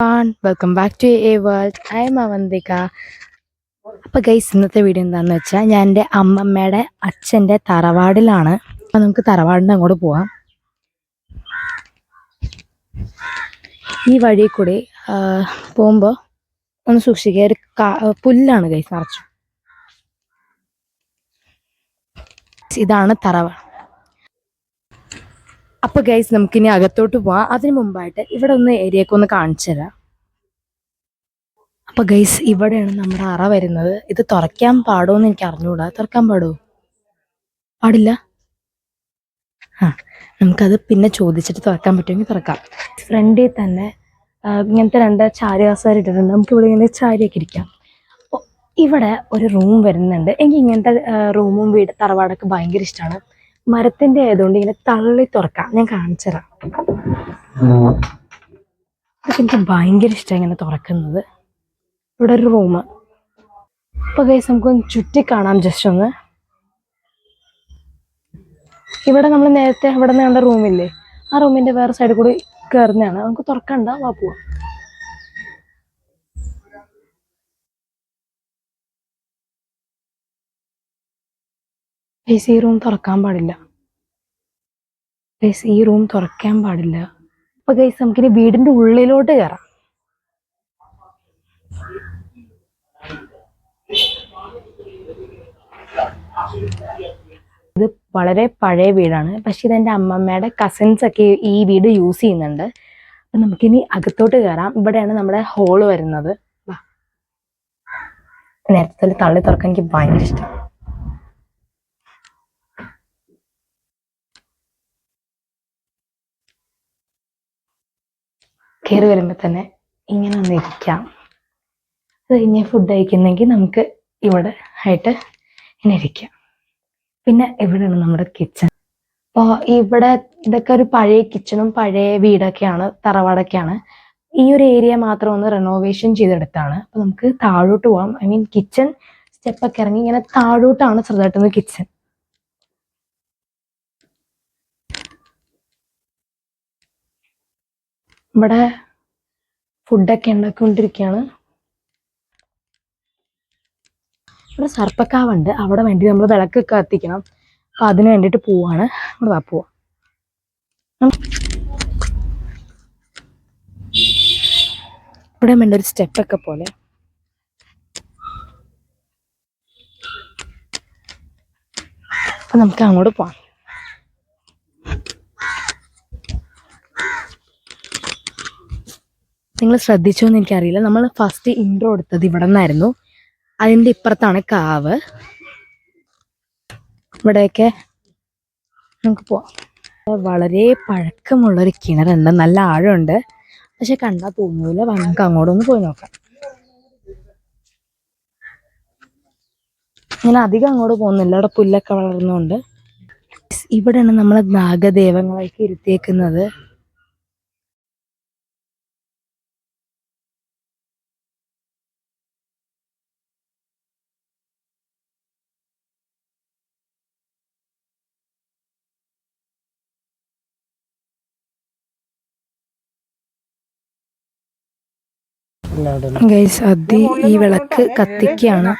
Welcome back to a world. I am Avanthika. അപ്പോൾ guys, ഇന്നത്തെ video എന്താണെന്ന് വെച്ചാൽ ഞാൻ എൻ്റെ അമ്മമ്മയുടെ അച്ഛൻ്റെ തറവാടിലാണ്. അപ്പോൾ നമുക്ക് തറവാടിൻ്റെ അങ്ങോട്ട് പോവാം. ഈ വഴി കൂടി പോകുമ്പോൾ ഒന്ന് സൂക്ഷിക്കുക, ഒരു പുല്ലാണ് ഗൈസ് നിറച്ചു. ഇതാണ് തറവാട്. അപ്പോൾ ഗൈസ്, നമുക്കിനി അകത്തോട്ട് പോവാം. അതിന് മുമ്പായിട്ട് ഇവിടെ ഒന്ന് ഏരിയയൊക്കെ ഒന്ന് കാണിച്ചു തരാം. അപ്പോൾ ഗൈസ്, ഇവിടെയാണ് നമ്മുടെ അറ വരുന്നത്. ഇത് തുറക്കാൻ പാടുമോ എന്ന് എനിക്ക് അറിഞ്ഞുകൂടാ. തുറക്കാൻ പാടുമോ? പാടില്ല. നമുക്കത് പിന്നെ ചോദിച്ചിട്ട് തുറക്കാൻ പറ്റുമെങ്കിൽ തുറക്കാം. ഫ്രണ്ടിൽ തന്നെ ഇങ്ങനത്തെ രണ്ട് ചാരി കസേര ഇട്ടിട്ടുണ്ട്. നമുക്ക് ഇവിടെ ഇങ്ങനെ ചാരിയൊക്കെ ഇരിക്കാം. അപ്പോൾ ഇവിടെ ഒരു റൂം വരുന്നുണ്ട്. എനിക്ക് ഇങ്ങനത്തെ റൂമും തറവാടൊക്കെ ഭയങ്കര ഇഷ്ടമാണ്. മരത്തിൻ്റെ ആയതുകൊണ്ട് ഇങ്ങനെ തള്ളി തുറക്കാം. ഞാൻ കാണിച്ചു തരാം. അതൊക്കെ എനിക്ക് ഭയങ്കര ഇഷ്ടമാണ് ഇങ്ങനെ തുറക്കുന്നത്. ഇവിടെ ഒരു റൂം. അപ്പോൾ ഗൈസ്, നമുക്കൊന്ന് ചുറ്റി കാണാം ജസ്റ്റ് ഒന്ന്. ഇവിടെ നമ്മൾ നേരത്തെ ഇവിടെ നിന്ന് കണ്ട റൂമില്ലേ, ആ റൂമിൻ്റെ വേറെ സൈഡിൽ കൂടി കയറുന്നതാണ്. നമുക്ക് തുറക്കണ്ട, വാ പോവാം. ഗൈസ്, ഈ റൂം തുറക്കാൻ പാടില്ല. ഗൈസ്, ഈ റൂം തുറക്കാൻ പാടില്ല. അപ്പോൾ ഗൈസ്, നമുക്കിനി വീടിൻ്റെ ഉള്ളിലോട്ട് കയറാം. ഇത് വളരെ പഴയ വീടാണ്. പക്ഷെ ഇതെൻ്റെ അമ്മമ്മയുടെ കസിൻസ് ഒക്കെ ഈ വീട് യൂസ് ചെയ്യുന്നുണ്ട്. അപ്പം നമുക്കിനി അകത്തോട്ട് കയറാം. ഇവിടെയാണ് നമ്മുടെ ഹോള് വരുന്നത്. നേരത്തെ തള്ളി തുറക്കാൻ എനിക്ക് ഭയങ്കര ഇഷ്ടം. കയറി വരുമ്പോൾ തന്നെ ഇങ്ങനെ ഒന്ന് ഇരിക്കാം. അത് കഴിഞ്ഞ് ഫുഡ് കഴിക്കുന്നെങ്കിൽ നമുക്ക് ഇവിടെ ആയിട്ട് ഇങ്ങനെ ഇരിക്കാം. പിന്നെ ഇവിടെയാണ് നമ്മുടെ കിച്ചൺ. അപ്പോൾ ഇവിടെ ഇതൊക്കെ ഒരു പഴയ കിച്ചണും പഴയ വീടൊക്കെയാണ്, തറവാടൊക്കെയാണ്. ഈ ഒരു ഏരിയ മാത്രം ഒന്ന് റെനോവേഷൻ ചെയ്തെടുത്താണ്. അപ്പോൾ നമുക്ക് താഴോട്ട് പോകാം. ഐ മീൻ കിച്ചൺ സ്റ്റെപ്പൊക്കെ ഇറങ്ങി ഇങ്ങനെ താഴോട്ടാണ് ചെറുതായിട്ടൊന്ന് കിച്ചൺ. ഇവിടെ ഫുഡൊക്കെ ഉണ്ടാക്കിക്കൊണ്ടിരിക്കുകയാണ്. ഇവിടെ സർപ്പക്കാവുണ്ട്. അവിടെ വേണ്ടി നമ്മൾ വിളക്കൊക്കെ കത്തിക്കണം. അപ്പം അതിന് വേണ്ടിയിട്ട് പോവാണ്. നമ്മൾ പോവാം. ഇവിടെ വേണ്ട ഒരു സ്റ്റെപ്പൊക്കെ പോലെ. അപ്പം നമുക്ക് അങ്ങോട്ട് പോവാം. നിങ്ങൾ ശ്രദ്ധിച്ചോ എന്ന് എനിക്കറിയില്ല, നമ്മൾ ഫസ്റ്റ് ഇൻട്രോ എടുത്തത് ഇവിടെ നിന്നായിരുന്നു. അതിൻ്റെ ഇപ്പുറത്താണ് കാവ്. ഇവിടെയൊക്കെ നമുക്ക് പോവാം. വളരെ പഴക്കമുള്ളൊരു കിണറുണ്ട്, നല്ല ആഴമുണ്ട്. പക്ഷെ കണ്ടാൽ തോന്നൂല. നമുക്ക് അങ്ങോട്ടൊന്ന് പോയി നോക്കാം. ഞാൻ അധികം അങ്ങോട്ട് പോകുന്നില്ല, അവിടെ പുല്ലൊക്കെ വളർന്നുകൊണ്ട്. ഇവിടെയാണ് നമ്മളെ നാഗദേവങ്ങളൊക്കെ ഇരുത്തിയേക്കുന്നത്. ഗൈസ്, ഈ വിളക്ക് കത്തിക്കാണ്.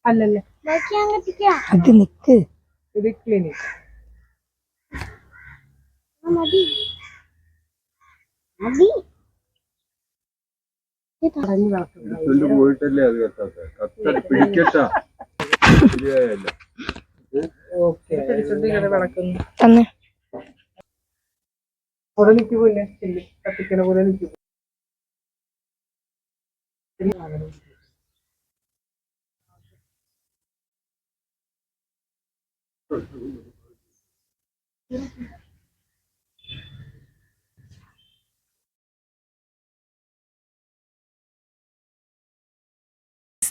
അല്ലല്ലേ അത് നിക്ക്. ഇത് ക്ലിനിക് പോയിട്ടല്ലേ അത് കത്തത് പിടിക്കട്ടാ. തന്നെ പോലെ നിൽക്കുപോലെ കത്തിക്കണ പോലെ നിൽക്കും.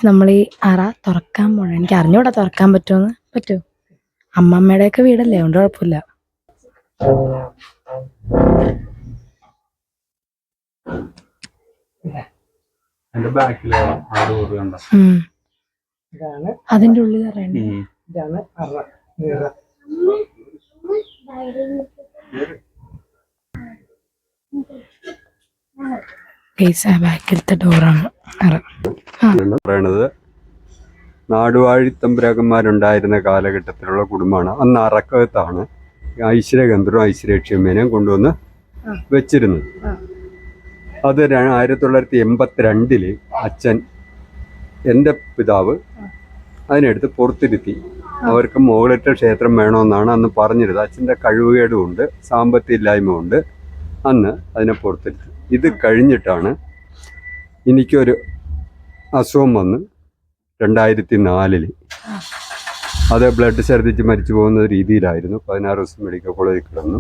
നമ്മൾ ഈ അറ തുറക്കാൻ പോകണം. എനിക്ക് അറിഞ്ഞൂടാ തുറക്കാൻ പറ്റുമോ. പറ്റുമോ? അമ്മമ്മയുടെയൊക്കെ വീടല്ലേ, അതുകൊണ്ട് കുഴപ്പമില്ല. എന്റെ ബാക്കില് ആ ഡോറ് കണ്ട ഇതാണ് അതിന്റെ ഉള്ളിൽ അറിയണ്ടേ ഇതാണ് അറ നിറ. ബാക്കിലത്തെ ഡോറാണ് പറയണത്. നാടുവാഴി തമ്പുരാക്കന്മാരുണ്ടായിരുന്ന കാലഘട്ടത്തിലുള്ള കുടുംബമാണ്. അന്ന് അറക്കകത്താണ് ഐശ്വര്യഗന്ധർവും ഐശ്വര്യക്ഷമേനെയും കൊണ്ടുവന്ന് വെച്ചിരുന്നത്. അത് 1982 അച്ഛൻ, എൻ്റെ പിതാവ് അതിനെടുത്ത് പുറത്തിരുത്തി. അവർക്ക് മുകളിലത്തെ ക്ഷേത്രം വേണമെന്നാണ് അന്ന് പറഞ്ഞിരുന്നത്. അച്ഛൻ്റെ കഴിവുകേടുമുണ്ട്, സാമ്പത്തിക ഇല്ലായ്മ കൊണ്ട് അന്ന് അതിനെ പുറത്തിരുത്തി. ഇത് കഴിഞ്ഞിട്ടാണ് എനിക്കൊരു അസുഖം വന്ന് 2004 അത് ബ്ലഡ് ഛർദ്ദിച്ച് മരിച്ചു പോകുന്ന രീതിയിലായിരുന്നു. 16 ദിവസം മെഡിക്കൽ കോളേജിൽ കിടന്നു.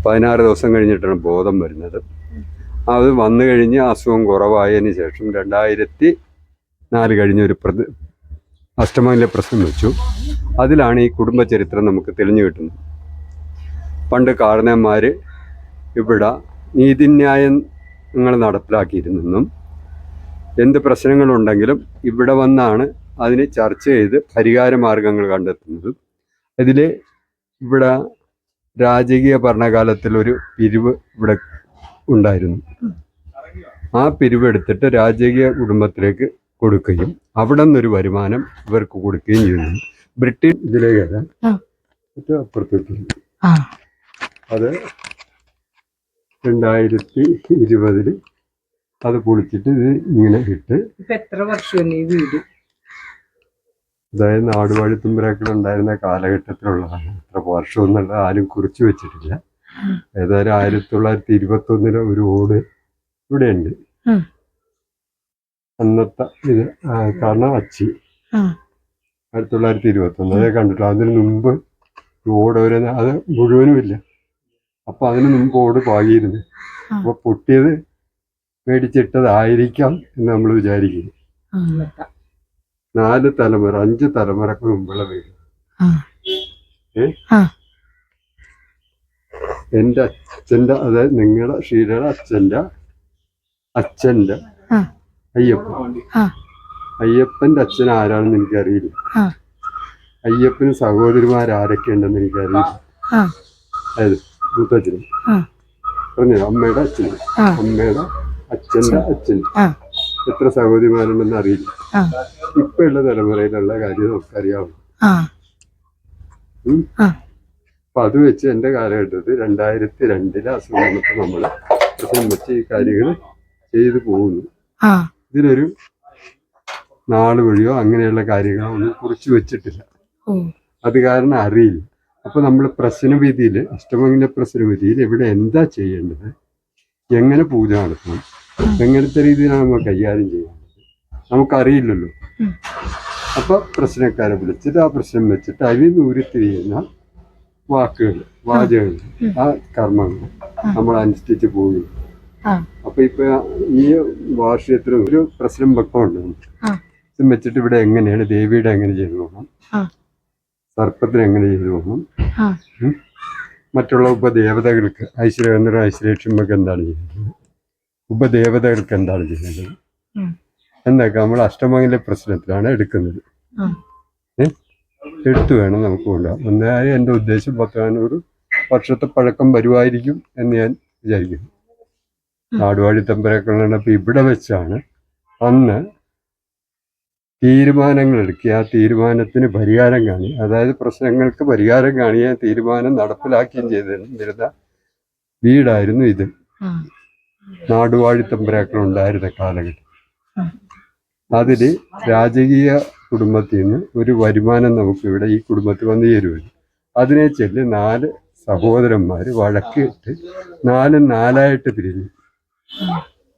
16 ദിവസം കഴിഞ്ഞിട്ടാണ് ബോധം വരുന്നത്. അത് വന്നു കഴിഞ്ഞ് അസുഖം കുറവായതിന് ശേഷം 2004 കഴിഞ്ഞൊരു അഷ്ടമംഗല പ്രശ്നം വെച്ചു. അതിലാണ് ഈ കുടുംബ ചരിത്രം നമുക്ക് തെളിഞ്ഞു കിട്ടുന്നത്. പണ്ട് കാരണന്മാർ ഇവിടെ നീതിന്യായങ്ങൾ നടപ്പിലാക്കിയിരുന്നെന്നും എന്ത് പ്രശ്നങ്ങളുണ്ടെങ്കിലും ഇവിടെ വന്നാണ് അതിന് ചർച്ച ചെയ്ത് പരിഹാര മാർഗങ്ങൾ കണ്ടെത്തുന്നതും. ഇതിൽ ഇവിടെ രാജകീയ ഭരണകാലത്തിൽ ഒരു പിരിവ് ഇവിടെ ഉണ്ടായിരുന്നു. ആ പിരിവെടുത്തിട്ട് രാജകീയ കുടുംബത്തിലേക്ക് കൊടുക്കുകയും അവിടെ നിന്നൊരു വരുമാനം ഇവർക്ക് കൊടുക്കുകയും ചെയ്യുന്നു. ബ്രിട്ടീഷ് ഇതിലേക്ക് അപ്പുറത്തേക്ക് അത് 2020 അത് പൊളിച്ചിട്ട് ഇത് ഇങ്ങനെ ഇട്ട്. ഇപ്പൊ എത്ര വർഷം ഈ വീട്? അതായത് നാടുവാഴി തമ്പുരാക്കൾ ഉണ്ടായിരുന്ന കാലഘട്ടത്തിലുള്ളതാണ്. എത്ര വർഷം എന്നുള്ളത് ആരും കുറിച്ച് വെച്ചിട്ടില്ല. ഏതായാലും 1921 ഒരു ഓട് ഇവിടെയുണ്ട്. അന്നത്തെ ഇത് കാരണം അച്ചി 1921 അതേ കണ്ടിട്ടില്ല. അതിന് മുമ്പ് ഓട് അത് മുഴുവനും ഇല്ല. അപ്പൊ അതിന് മുമ്പ് ഓട് പാകിയിരുന്നു. അപ്പൊ പൊട്ടിയത് മേടിച്ചിട്ടതായിരിക്കാം എന്ന് നമ്മൾ വിചാരിക്കുന്നു. 4 തലമുറ 5 തലമുറക്ക് മുമ്പുള്ള വീട്. എൻ്റെ അച്ഛൻ്റെ, അതായത് നിങ്ങളുടെ ഷീലയുടെ അച്ഛൻ്റെ അയ്യപ്പൻ്റെ അച്ഛൻ ആരാണെന്ന് എനിക്കറിയില്ല. അയ്യപ്പന് സഹോദരിമാരാരൊക്കെ ഉണ്ടെന്ന് എനിക്കറിയില്ല. അതായത് മുത്തച്ഛനും പറഞ്ഞു അമ്മയുടെ അച്ഛനും അമ്മയുടെ അച്ഛൻ്റെ അച്ഛൻ എത്ര സഹോദരിമാരുണ്ടെന്ന് അറിയില്ല. ഇപ്പൊ ഉള്ള തലമുറയിലുള്ള കാര്യം നമുക്കറിയാവും. അപ്പൊ അത് വെച്ച് എന്റെ കാലഘട്ടത്തിൽ 2002 അസുഖം വന്നപ്പോ നമ്മള് അസുഖം വെച്ച് ഈ കാര്യങ്ങൾ ചെയ്തു പോകുന്നു. ഇതിലൊരു നാള് വഴിയോ അങ്ങനെയുള്ള കാര്യങ്ങളോ ഒന്നും കുറിച്ച് വെച്ചിട്ടില്ല. അത് കാരണം അറിയില്ല. അപ്പൊ നമ്മൾ പ്രശ്നവിധിയിൽ, അഷ്ടമംഗല പ്രശ്നവിധിയിൽ ഇവിടെ എന്താ ചെയ്യേണ്ടത്, എങ്ങനെ പൂജ നടത്തണം, എങ്ങനത്തെ രീതിയിലാണ് നമ്മൾ കൈകാര്യം ചെയ്യേണ്ടത് നമുക്കറിയില്ലല്ലോ. അപ്പൊ പ്രശ്നക്കാരെ വിളിച്ചിട്ട് ആ പ്രശ്നം വെച്ചിട്ട് അതിൽ നിന്ന് ഉരുത്തിരിയുന്ന വാക്കുകൾ, വാചകങ്ങൾ, ആ കർമ്മങ്ങൾ നമ്മൾ അനുഷ്ഠിച്ച് പോകും. അപ്പൊ ഇപ്പൊ ഈ വാർഷികത്തിൽ ഒരു പ്രശ്നം വെക്കമുണ്ട്. വെച്ചിട്ട് ഇവിടെ എങ്ങനെയാണ് ദേവിയുടെ എങ്ങനെ ചെയ്തു പോകണം, സർപ്പത്തിന് എങ്ങനെ ചെയ്തു പോകണം, മറ്റുള്ള ഉപദേവതകൾക്ക് ഐശ്വര്യഗന്ധർവ ഐശ്വര്യക്ഷമക്ക് എന്താണ് ചെയ്യുന്നത്, ഉപദേവതകൾക്ക് എന്താണ് ചെയ്യുന്നത് എന്നൊക്കെ നമ്മൾ അഷ്ടമംഗല പ്രശ്നത്തിലാണ് എടുക്കുന്നത്. എടുത്തു വേണം നമുക്ക് കൊണ്ടുപോകാം. എന്തായാലും എൻ്റെ ഉദ്ദേശം 10-400 വർഷത്തെ പഴക്കം വരുമായിരിക്കും എന്ന് ഞാൻ വിചാരിക്കുന്നു. നാടുവാഴി തമ്പുരാക്കളുടെ ഇപ്പം ഇവിടെ വെച്ചാണ് അന്ന് തീരുമാനങ്ങൾ എടുക്കുക. ആ തീരുമാനത്തിന് പരിഹാരം കാണി, അതായത് പ്രശ്നങ്ങൾക്ക് പരിഹാരം കാണിയ തീരുമാനം നടപ്പിലാക്കുകയും ചെയ്തിരുന്ന വീടായിരുന്നു ഇത്. നാടുവാഴി തമ്പുരാക്കൾ ഉണ്ടായിരുന്ന കാലഘട്ടം. അതില് രാജകീയ കുടുംബത്തിൽ നിന്ന് ഒരു വരുമാനം നമുക്ക് ഇവിടെ ഈ കുടുംബത്തിൽ വന്നു ചേരുവരും. അതിനെ ചൊല്ലി 4 സഹോദരന്മാർ വഴക്കിട്ട് 4 പിരിഞ്ഞു.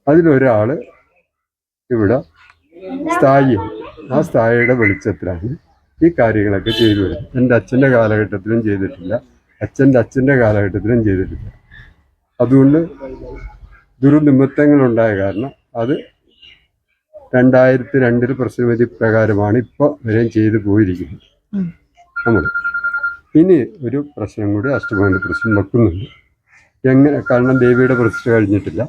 അതിലൊരാള് ഇവിടെ സ്ഥായി. ആ സ്ഥായിയുടെ വെളിച്ചത്തിലാണ് ഈ കാര്യങ്ങളൊക്കെ ചെയ്തു വരുന്നത്. എൻ്റെ അച്ഛൻ്റെ കാലഘട്ടത്തിലും ചെയ്തിട്ടില്ല, അച്ഛൻ്റെ കാലഘട്ടത്തിലും ചെയ്തിട്ടില്ല. അതുകൊണ്ട് ദുർനിമിത്തങ്ങളുണ്ടായ കാരണം അത് 2002 പ്രശ്നവിധി പ്രകാരമാണ് ഇപ്പോൾ വരെയും ചെയ്തു പോയിരിക്കുന്നത്. നമ്മൾ ഇനി ഒരു പ്രശ്നം കൂടി അഷ്ടമംഗല പ്രശ്നം വെക്കുന്നുണ്ട്. കാരണം ദേവിയുടെ പ്രതിഷ്ഠ കഴിഞ്ഞിട്ടില്ല.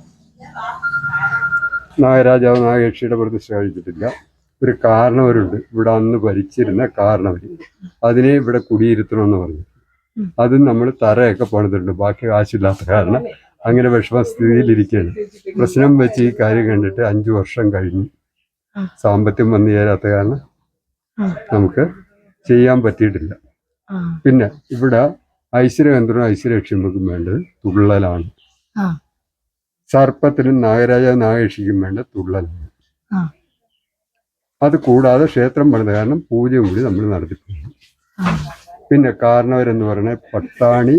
നാഗരാജാവ് നാഗയക്ഷിയുടെ പ്രതിഷ്ഠ കഴിച്ചിട്ടില്ല. ഒരു കാരണവരുണ്ട് ഇവിടെ അന്ന് ഭരിച്ചിരുന്ന കാരണവർ, അതിനെ ഇവിടെ കുടിയിരുത്തണമെന്ന് പറഞ്ഞു. അതും നമ്മൾ തറയൊക്കെ പണിതിട്ടുണ്ട്. ബാക്കി കാശില്ലാത്ത കാരണം അങ്ങനെ വിഷമസ്ഥിതിയിലിരിക്കുകയാണ്. പ്രശ്നം വെച്ച് ഈ കാര്യം കണ്ടിട്ട് 5 വർഷം കഴിഞ്ഞു. സാമ്പത്തികം വന്നു ചേരാത്ത കാരണം നമുക്ക് ചെയ്യാൻ പറ്റിയിട്ടില്ല. പിന്നെ ഇവിടെ ഐശ്വര്യകേന്ദ്രവും ഐശ്വര്യലക്ഷ്മിക്കും വേണ്ടത് തുള്ളലാണ്. സർപ്പത്തിനും നാഗരാജാവ് നാഗയക്ഷിക്കും വേണ്ട തുള്ളലാണ്. അത് കൂടാതെ ക്ഷേത്രം പണിത കാരണം പൂജയും കൂടി നമ്മൾ നടത്തിപ്പോകുന്നു. പിന്നെ കാരണവരെന്ന് പറയുന്നത് പട്ടാണി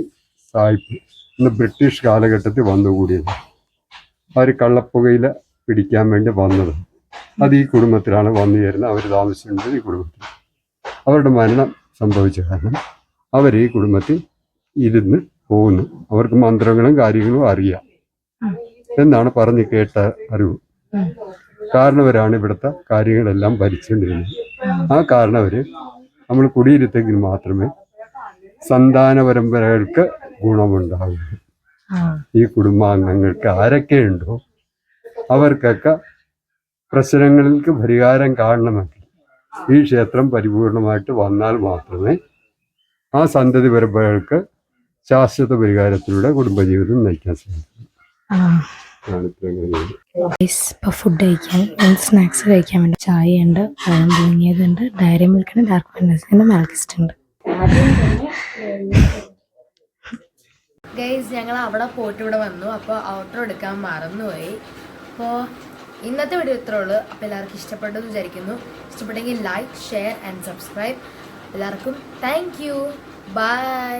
സാഹിബ്, ഇന്ന് ബ്രിട്ടീഷ് കാലഘട്ടത്തിൽ വന്നുകൂടിയത്. അവർ കള്ളപ്പുകയില പിടിക്കാൻ വേണ്ടി വന്നത്. അത് ഈ കുടുംബത്തിലാണ് വന്നു ചേരുന്നത്. അവർ താമസിച്ചിട്ടുണ്ട് ഈ കുടുംബത്തിൽ. അവരുടെ മരണം സംഭവിച്ച കാരണം അവർ ഈ കുടുംബത്തിൽ ഇരുന്ന് പോകുന്നു. അവർക്ക് മന്ത്രങ്ങളും കാര്യങ്ങളും അറിയാം എന്നാണ് പറഞ്ഞ് കേട്ട അറിവ്. കാരണവരാണ് ഇവിടുത്തെ കാര്യങ്ങളെല്ലാം ഭരിച്ചുകൊണ്ടിരുന്നത്. ആ കാരണവര് നമ്മൾ കുടിയിരുത്തെങ്കിൽ മാത്രമേ സന്താന പരമ്പരകൾക്ക് ഗുണമുണ്ടാകുള്ളൂ. ഈ കുടുംബാംഗങ്ങൾക്ക് ആരൊക്കെയുണ്ടോ അവർക്കൊക്കെ പ്രശ്നങ്ങൾക്ക് പരിഹാരം കാണണമെങ്കിൽ ഈ ക്ഷേത്രം പരിപൂർണമായിട്ട് വന്നാൽ മാത്രമേ ആ സന്തതി പരമ്പരകൾക്ക് ശാശ്വത പരിഹാരത്തിലൂടെ കുടുംബജീവിതം നയിക്കാൻ സാധിക്കും. ഇപ്പോൾ ഫുഡ് കഴിക്കാൻ സ്നാക്സ് കഴിക്കാൻ വേണ്ടി ചായ ഉണ്ട്, പഴം പുഴുങ്ങിയതുണ്ട്, ഡയറി മിൽക്കുണ്ട്, ഡാർക്ക് ഫാന്റസിൻ്റെ മാൽക്കിസ്റ്റ് ഉണ്ട്. ഗൈസ് ഞങ്ങൾ അവിടെ പോയിട്ട് ഇവിടെ വന്നു. അപ്പോൾ ഔട്ടർ എടുക്കാൻ മറന്നുപോയി. അപ്പോൾ ഇന്നത്തെ വീഡിയോ ഇത്രേ ഉള്ളൂ. അപ്പോൾ എല്ലാവർക്കും ഇഷ്ടപ്പെട്ടെന്ന് വിചാരിക്കുന്നു. ഇഷ്ടപ്പെട്ടെങ്കിൽ ലൈക്ക്, ഷെയർ ആൻഡ് സബ്സ്ക്രൈബ്. എല്ലാവർക്കും താങ്ക് യു. ബൈ.